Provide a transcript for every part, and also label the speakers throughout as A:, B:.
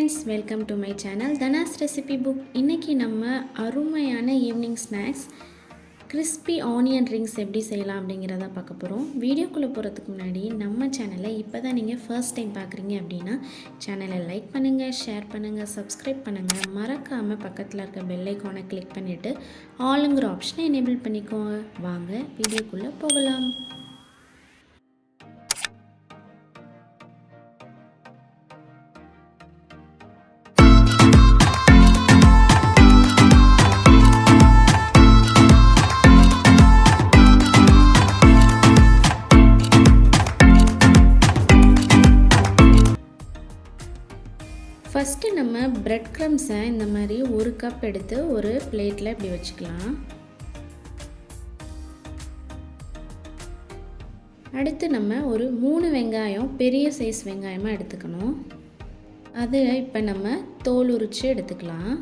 A: friends, welcome to my channel Dhana's recipe book. இன்னைக்கு நம்ம அருமையான evening snacks crispy onion rings எப்படி செய்யலாம் அப்படிங்கறத பார்க்க போறோம். வீடியோக்குள்ள போறதுக்கு முன்னாடி நம்ம சேனலை இப்போதான் நீங்க first time பார்க்கறீங்க அப்படினா சேனலை லைக் பண்ணுங்க, ஷேர் பண்ணுங்க, subscribe பண்ணுங்க. மறக்காம பக்கத்துல இருக்க பெல் ஐகானை கிளிக் பண்ணிட்டு ஆல்ங்கற ஆப்ஷனை எனேபிள் பண்ணிக்கோங்க. வாங்க வீடியோக்குள்ள போகலாம். First நம்ம bread crumbs இந்த மாதிரி 1 கப் எடுத்து ஒரு பிளேட்ல இப்படி வச்சுக்கலாம். அடுத்து நம்ம ஒரு 3 வெங்காயம் பெரிய சைஸ் வெங்காயமா எடுத்துக்கணும். அது இப்ப நம்ம தோல் உரிச்சு எடுத்துக்கலாம்.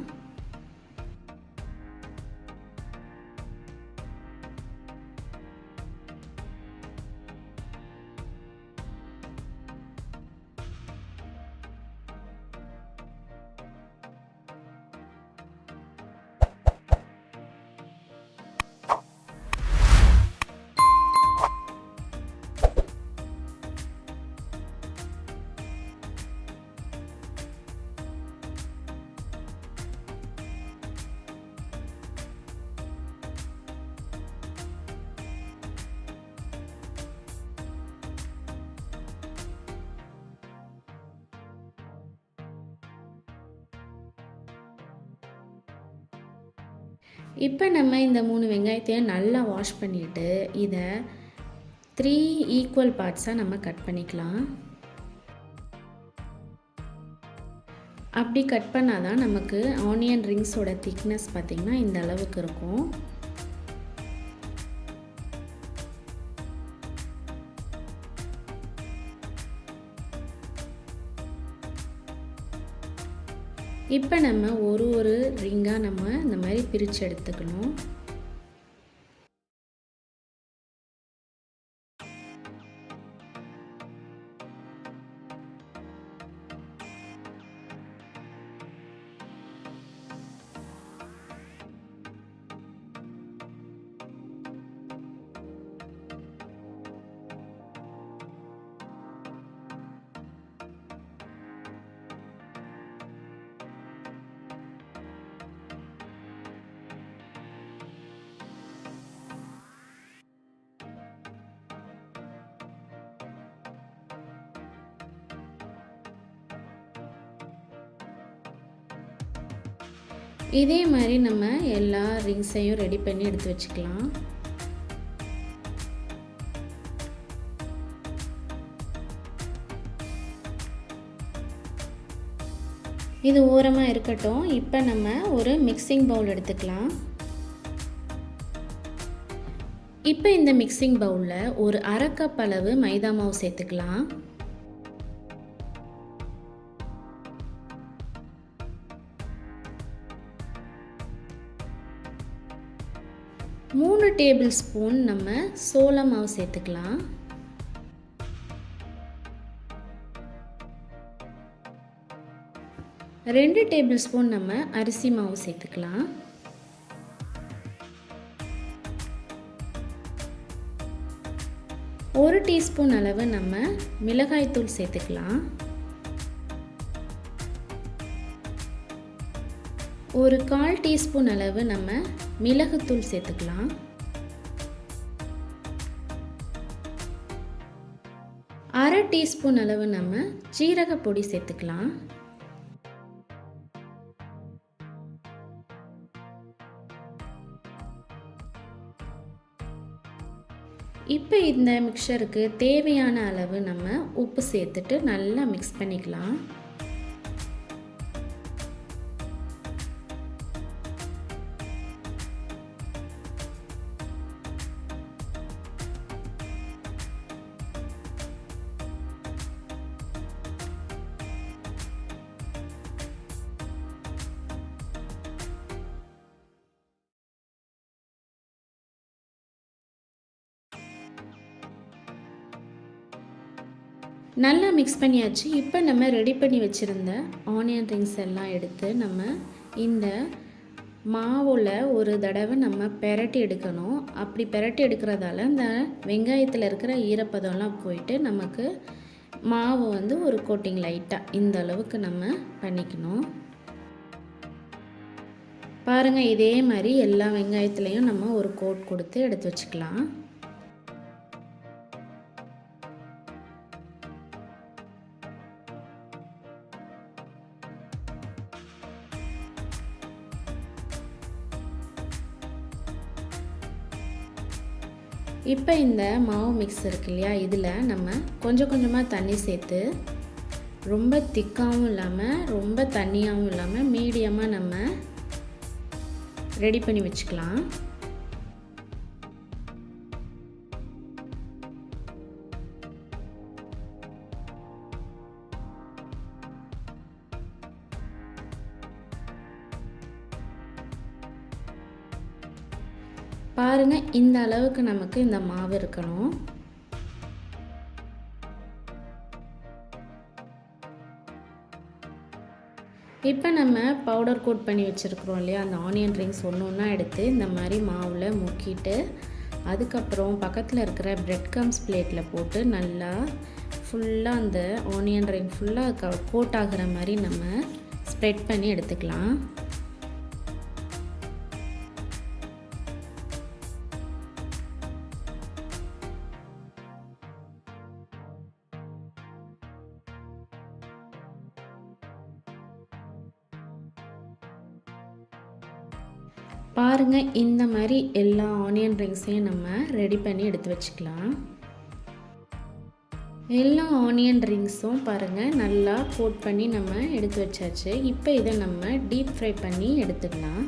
A: இப்போ நம்ம இந்த 3 வெங்காயத்தையும் நல்லா வாஷ் பண்ணிட்டு இத 3 ஈக்குவல் பார்ட்ஸா நம்ம கட் பண்ணிக்கலாம். அப்படி கட் பண்ணாதான் நமக்கு ஆனியன் ரிங்ஸோட திக்னஸ் பாத்தீங்கன்னா இந்த அளவுக்கு இருக்கும். இப்போ நம்ம ஒரு ரிங்கா நம்ம இந்த மாதிரி பிரிச்சு எடுத்துக்கணும். இதே மாதிரி நம்ம எல்லா ரிங்ஸையும் ரெடி பண்ணி எடுத்து வச்சுக்கலாம். இது ஓரமா இருக்கட்டும். இப்போ நம்ம ஒரு மிக்சிங் பவுல் எடுத்துக்கலாம். இப்போ இந்த மிக்சிங் பவுல்ல ஒரு 1/2 கப் அளவு மைதா மாவு சேர்த்துக்கலாம். மூணு டேபிள் ஸ்பூன் நம்ம சோள மாவு சேர்த்துக்கலாம். ரெண்டு டேபிள் ஸ்பூன் நம்ம அரிசி மாவு சேர்த்துக்கலாம். ஒரு டீஸ்பூன் அளவு நம்ம மிளகாய் தூள் சேர்த்துக்கலாம். ஒரு 1/4 டீஸ்பூன் அளவு நம்ம மிளகுத்தூள் சேர்த்துக்கலாம். அரை டீஸ்பூன் அளவு நம்ம ஜீரக பொடி சேர்த்துக்கலாம். இப்போ இந்த மிக்சருக்கு தேவையான அளவு நம்ம உப்பு சேர்த்துட்டு நல்லா மிக்ஸ் பண்ணிக்கலாம். நல்லா மிக்ஸ் பண்ணியாச்சு. இப்போ நம்ம ரெடி பண்ணி வச்சுருந்த ஆனியன் ரிங்ஸ் எல்லாம் எடுத்து நம்ம இந்த மாவில் ஒரு தடவை நம்ம பெரட்டி எடுக்கணும். அப்படி பெரட்டி எடுக்கிறதால இந்த வெங்காயத்தில் இருக்கிற ஈரப்பதம்லாம் போயிட்டு நமக்கு மாவு ஒரு கோட்டிங் லைட்டாக இந்த அளவுக்கு நம்ம பண்ணிக்கணும். பாருங்கள், இதே மாதிரி எல்லா வெங்காயத்துலேயும் நம்ம ஒரு கோட் கொடுத்து எடுத்து வச்சுக்கலாம். இப்போ இந்த மாவு மிக்ஸ் இருக்கு இல்லையா, இதில் நம்ம கொஞ்சம் கொஞ்சமாக தண்ணி சேர்த்து ரொம்ப திக்காகவும் இல்லாமல் ரொம்ப தண்ணியாகவும் இல்லாமல் மீடியமாக நம்ம ரெடி பண்ணி வச்சுக்கலாம். பாருங்கள், இந்த அளவுக்கு நமக்கு இந்த மாவு இருக்கணும். இப்போ நம்ம பவுடர் கோட் பண்ணி வச்சுருக்குறோம் இல்லையா, அந்த ஆனியன் ரிங்ஸ் ஒன்று ஒன்றா எடுத்து இந்த மாதிரி மாவில் முக்கிட்டு அதுக்கப்புறம் பக்கத்தில் இருக்கிற பிரெட் கம்ஸ் பிளேட்டில் போட்டு நல்லா ஃபுல்லாக அந்த ஆனியன் ரிங் ஃபுல்லாக கோட் ஆகிற மாதிரி நம்ம ஸ்ப்ரெட் பண்ணி எடுத்துக்கலாம். பாருங்கள், இந்த மாதிரி எல்லா ஆனியன் ரிங்ஸையும் நம்ம ரெடி பண்ணி எடுத்து வச்சுக்கலாம். எல்லா ஆனியன் ரிங்ஸும் பாருங்கள் நல்லா கோட் பண்ணி நம்ம எடுத்து வச்சாச்சு. இப்போ இதை நம்ம டீப் ஃப்ரை பண்ணி எடுத்துக்கலாம்.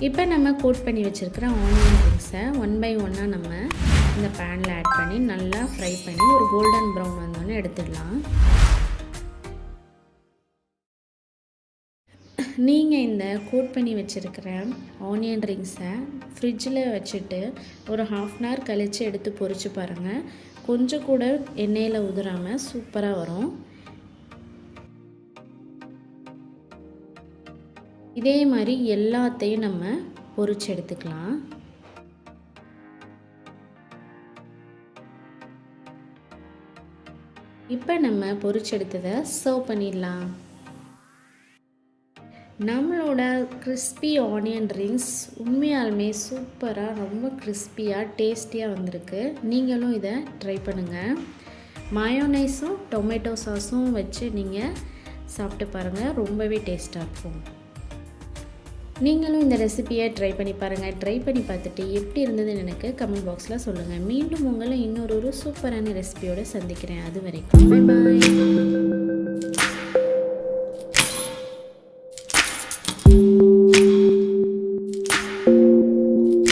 A: இப்போ நம்ம கோட் பண்ணி வச்சுருக்கிற ஆனியன் ரிங்ஸை ஒன் பை ஒன்னாக நம்ம இந்த பேனில் ஆட் பண்ணி நல்லா ஃப்ரை பண்ணி ஒரு கோல்டன் ப்ரௌன் வந்தோன்னே எடுத்துடலாம். நீங்கள் இந்த கோட் பண்ணி வச்சுருக்கிற ஆனியன் ரிங்ஸை ஃப்ரிட்ஜில் வச்சுட்டு ஒரு ½ hour கழித்து எடுத்து பொரித்து பாருங்கள். கொஞ்சம் கூட எண்ணெயில் உதிராமல் சூப்பராக வரும். இதே மாதிரி எல்லாத்தையும் நம்ம பொரித்து எடுத்துக்கலாம். இப்போ நம்ம பொரிச்சு எடுத்ததை சர்வ் பண்ணிடலாம். நம்மளோட கிறிஸ்பி ஆனியன் ரிங்ஸ் உண்மையாலுமே சூப்பராக ரொம்ப கிறிஸ்பியாக டேஸ்டியாக வந்திருக்கு. நீங்களும் இதை ட்ரை பண்ணுங்கள். மயோனைஸும் டொமேட்டோ சாஸும் வச்சு நீங்கள் சாப்பிட்டு பாருங்கள், ரொம்பவே டேஸ்ட்டாக இருக்கும். நீங்களும் இந்த ரெசிபியை ட்ரை பண்ணி பாருங்கள். ட்ரை பண்ணி பார்த்துட்டு எப்படி இருந்ததுன்னு எனக்கு கமெண்ட் பாக்ஸில் சொல்லுங்கள். மீண்டும் உங்களை இன்னொரு சூப்பரான ரெசிபியோடு சந்திக்கிறேன். அது வரைக்கும் பை பாய்.